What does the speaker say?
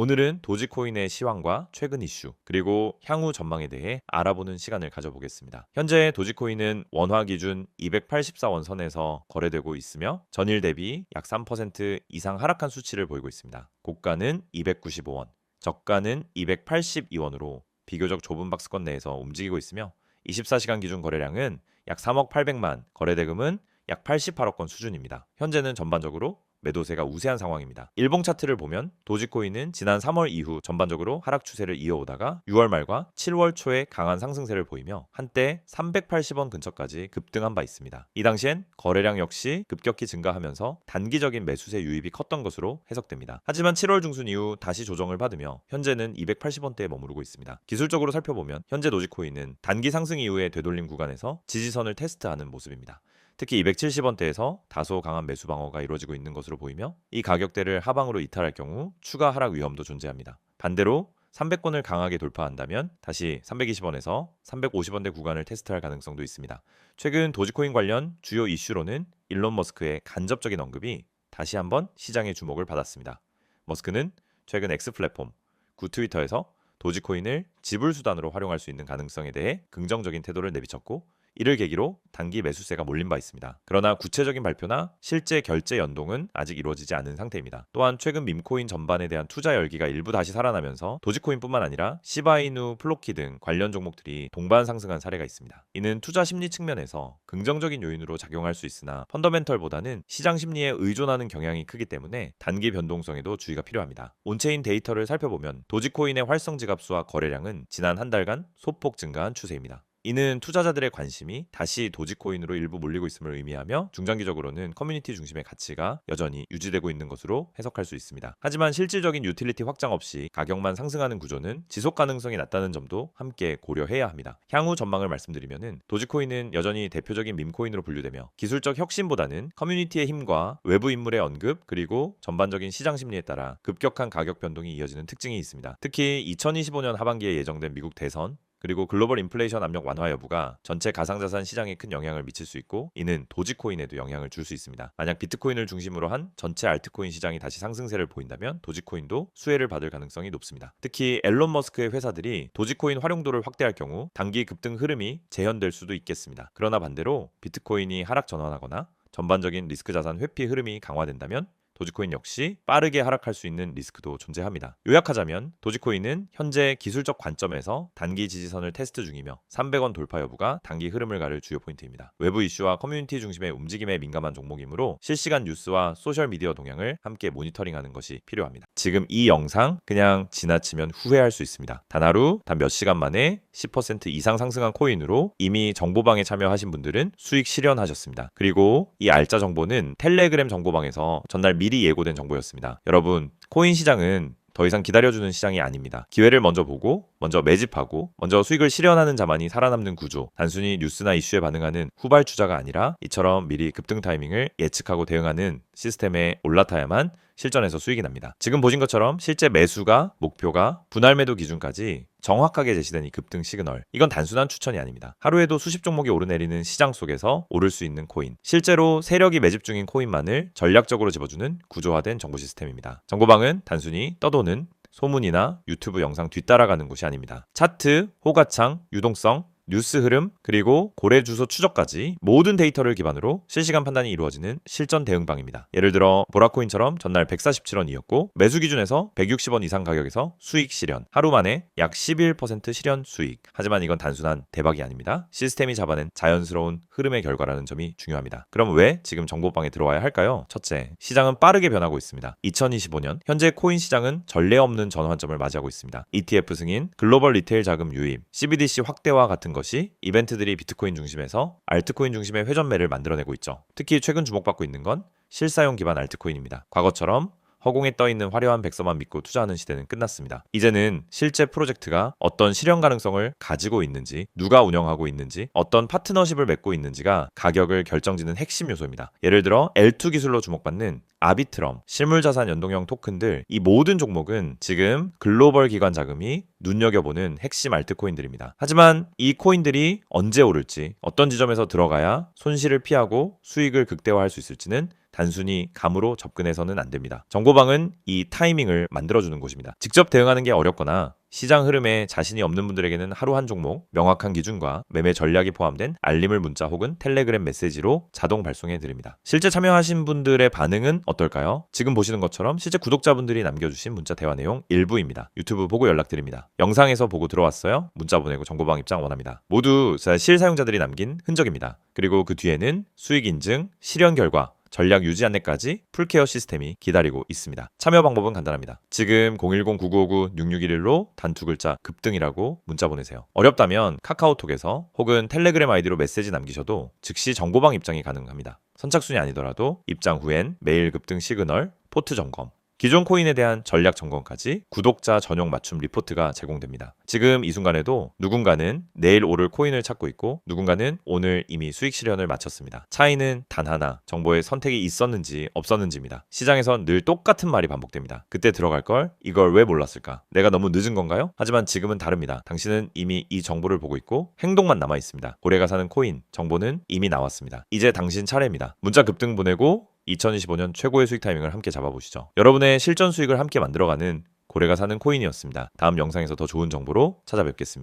오늘은 도지코인의 시황과 최근 이슈, 그리고 향후 전망에 대해 알아보는 시간을 가져보겠습니다. 현재 도지코인은 원화 기준 284원 선에서 거래되고 있으며 전일 대비 약 3% 이상 하락한 수치를 보이고 있습니다. 고가는 295원, 저가는 282원으로 비교적 좁은 박스권 내에서 움직이고 있으며 24시간 기준 거래량은 약 3억 800만, 거래 대금은 약 88억 건 수준입니다. 현재는 전반적으로 매도세가 우세한 상황입니다. 일봉 차트를 보면 도지코인은 지난 3월 이후 전반적으로 하락 추세를 이어오다가 6월 말과 7월 초에 강한 상승세를 보이며 한때 380원 근처까지 급등한 바 있습니다. 이 당시엔 거래량 역시 급격히 증가하면서 단기적인 매수세 유입이 컸던 것으로 해석됩니다. 하지만 7월 중순 이후 다시 조정을 받으며 현재는 280원대에 머무르고 있습니다. 기술적으로 살펴보면 현재 도지코인은 단기 상승 이후의 되돌림 구간에서 지지선을 테스트하는 모습입니다. 특히 270원대에서 다소 강한 매수 방어가 이루어지고 있는 것으로 보이며 이 가격대를 하방으로 이탈할 경우 추가 하락 위험도 존재합니다. 반대로 300권을 강하게 돌파한다면 다시 320원에서 350원대 구간을 테스트할 가능성도 있습니다. 최근 도지코인 관련 주요 이슈로는 일론 머스크의 간접적인 언급이 다시 한번 시장의 주목을 받았습니다. 머스크는 최근 X 플랫폼, 구 트위터에서 도지코인을 지불 수단으로 활용할 수 있는 가능성에 대해 긍정적인 태도를 내비쳤고 이를 계기로 단기 매수세가 몰린 바 있습니다. 그러나 구체적인 발표나 실제 결제 연동은 아직 이루어지지 않은 상태입니다. 또한 최근 밈코인 전반에 대한 투자 열기가 일부 다시 살아나면서 도지코인뿐만 아니라 시바이누, 플로키 등 관련 종목들이 동반 상승한 사례가 있습니다. 이는 투자 심리 측면에서 긍정적인 요인으로 작용할 수 있으나 펀더멘털보다는 시장 심리에 의존하는 경향이 크기 때문에 단기 변동성에도 주의가 필요합니다. 온체인 데이터를 살펴보면 도지코인의 활성 지갑수와 거래량은 지난 한 달간 소폭 증가한 추세입니다. 이는 투자자들의 관심이 다시 도지코인으로 일부 몰리고 있음을 의미하며 중장기적으로는 커뮤니티 중심의 가치가 여전히 유지되고 있는 것으로 해석할 수 있습니다. 하지만 실질적인 유틸리티 확장 없이 가격만 상승하는 구조는 지속 가능성이 낮다는 점도 함께 고려해야 합니다. 향후 전망을 말씀드리면 도지코인은 여전히 대표적인 밈코인으로 분류되며 기술적 혁신보다는 커뮤니티의 힘과 외부 인물의 언급 그리고 전반적인 시장 심리에 따라 급격한 가격 변동이 이어지는 특징이 있습니다. 특히 2025년 하반기에 예정된 미국 대선 그리고 글로벌 인플레이션 압력 완화 여부가 전체 가상자산 시장에 큰 영향을 미칠 수 있고 이는 도지코인에도 영향을 줄 수 있습니다. 만약 비트코인을 중심으로 한 전체 알트코인 시장이 다시 상승세를 보인다면 도지코인도 수혜를 받을 가능성이 높습니다. 특히 앨런 머스크의 회사들이 도지코인 활용도를 확대할 경우 단기 급등 흐름이 재현될 수도 있겠습니다. 그러나 반대로 비트코인이 하락 전환하거나 전반적인 리스크 자산 회피 흐름이 강화된다면 도지코인 역시 빠르게 하락할 수 있는 리스크도 존재합니다. 요약하자면 도지코인은 현재 기술적 관점에서 단기 지지선을 테스트 중이며 300원 돌파 여부가 단기 흐름을 가를 주요 포인트입니다. 외부 이슈와 커뮤니티 중심의 움직임에 민감한 종목이므로 실시간 뉴스와 소셜미디어 동향을 함께 모니터링하는 것이 필요합니다. 지금 이 영상 그냥 지나치면 후회할 수 있습니다. 단 하루, 단 몇 시간 만에 10% 이상 상승한 코인으로 이미 정보방에 참여하신 분들은 수익 실현하셨습니다. 그리고 이 알짜 정보는 텔레그램 정보방에서 전날 미리 예고된 정보였습니다. 여러분, 코인 시장은 더 이상 기다려주는 시장이 아닙니다. 기회를 먼저 보고 먼저 매집하고 먼저 수익을 실현하는 자만이 살아남는 구조, 단순히 뉴스나 이슈에 반응하는 후발주자가 아니라 이처럼 미리 급등 타이밍을 예측하고 대응하는 시스템에 올라타야만 실전에서 수익이 납니다. 지금 보신 것처럼 실제 매수가, 목표가, 분할 매도 기준까지 정확하게 제시된 이 급등 시그널, 이건 단순한 추천이 아닙니다. 하루에도 수십 종목이 오르내리는 시장 속에서 오를 수 있는 코인, 실제로 세력이 매집 중인 코인만을 전략적으로 집어주는 구조화된 정보 시스템입니다. 정보방은 단순히 떠도는 소문이나 유튜브 영상 뒤따라가는 곳이 아닙니다. 차트, 호가창, 유동성, 뉴스 흐름, 그리고 고래 주소 추적까지 모든 데이터를 기반으로 실시간 판단이 이루어지는 실전 대응방입니다. 예를 들어 보라코인처럼 전날 147원이었고 매수 기준에서 160원 이상 가격에서 수익 실현, 하루 만에 약 11% 실현 수익. 하지만 이건 단순한 대박이 아닙니다. 시스템이 잡아낸 자연스러운 흐름의 결과라는 점이 중요합니다. 그럼 왜 지금 정보방에 들어와야 할까요? 첫째, 시장은 빠르게 변하고 있습니다. 2025년 현재 코인 시장은 전례 없는 전환점을 맞이하고 있습니다. ETF 승인, 글로벌 리테일 자금 유입, CBDC 확대와 같은 것이 이벤트들이 비트코인 중심에서 알트코인 중심의 회전매를 만들어내고 있죠. 특히 최근 주목받고 있는 건 실사용 기반 알트코인입니다. 과거처럼 허공에 떠있는 화려한 백서만 믿고 투자하는 시대는 끝났습니다. 이제는 실제 프로젝트가 어떤 실현 가능성을 가지고 있는지, 누가 운영하고 있는지, 어떤 파트너십을 맺고 있는지가 가격을 결정짓는 핵심 요소입니다. 예를 들어 L2 기술로 주목받는 아비트럼, 실물자산 연동형 토큰들, 이 모든 종목은 지금 글로벌 기관 자금이 눈여겨보는 핵심 알트코인들입니다. 하지만 이 코인들이 언제 오를지, 어떤 지점에서 들어가야 손실을 피하고 수익을 극대화할 수 있을지는 단순히 감으로 접근해서는 안 됩니다. 정보방은 이 타이밍을 만들어주는 곳입니다. 직접 대응하는 게 어렵거나 시장 흐름에 자신이 없는 분들에게는 하루 한 종목, 명확한 기준과 매매 전략이 포함된 알림을 문자 혹은 텔레그램 메시지로 자동 발송해 드립니다. 실제 참여하신 분들의 반응은 어떨까요? 지금 보시는 것처럼 실제 구독자분들이 남겨주신 문자 대화 내용 일부입니다. 유튜브 보고 연락드립니다. 영상에서 보고 들어왔어요? 문자 보내고 정보방 입장 원합니다. 모두 실사용자들이 남긴 흔적입니다. 그리고 그 뒤에는 수익 인증, 실현 결과, 전략 유지 안내까지 풀케어 시스템이 기다리고 있습니다. 참여 방법은 간단합니다. 지금 010-9959-6611로 단 두 글자 급등이라고 문자 보내세요. 어렵다면 카카오톡에서 혹은 텔레그램 아이디로 메시지 남기셔도 즉시 정보방 입장이 가능합니다. 선착순이 아니더라도 입장 후엔 매일 급등 시그널, 포트 점검, 기존 코인에 대한 전략 점검까지 구독자 전용 맞춤 리포트가 제공됩니다. 지금 이 순간에도 누군가는 내일 오를 코인을 찾고 있고 누군가는 오늘 이미 수익 실현을 마쳤습니다. 차이는 단 하나, 정보의 선택이 있었는지 없었는지입니다. 시장에선 늘 똑같은 말이 반복됩니다. 그때 들어갈 걸 이걸 왜 몰랐을까? 내가 너무 늦은 건가요? 하지만 지금은 다릅니다. 당신은 이미 이 정보를 보고 있고 행동만 남아 있습니다. 고래가 사는 코인 정보는 이미 나왔습니다. 이제 당신 차례입니다. 문자 급등 보내고 2025년 최고의 수익 타이밍을 함께 잡아보시죠. 여러분의 실전 수익을 함께 만들어가는 고래가 사는 코인이었습니다. 다음 영상에서 더 좋은 정보로 찾아뵙겠습니다.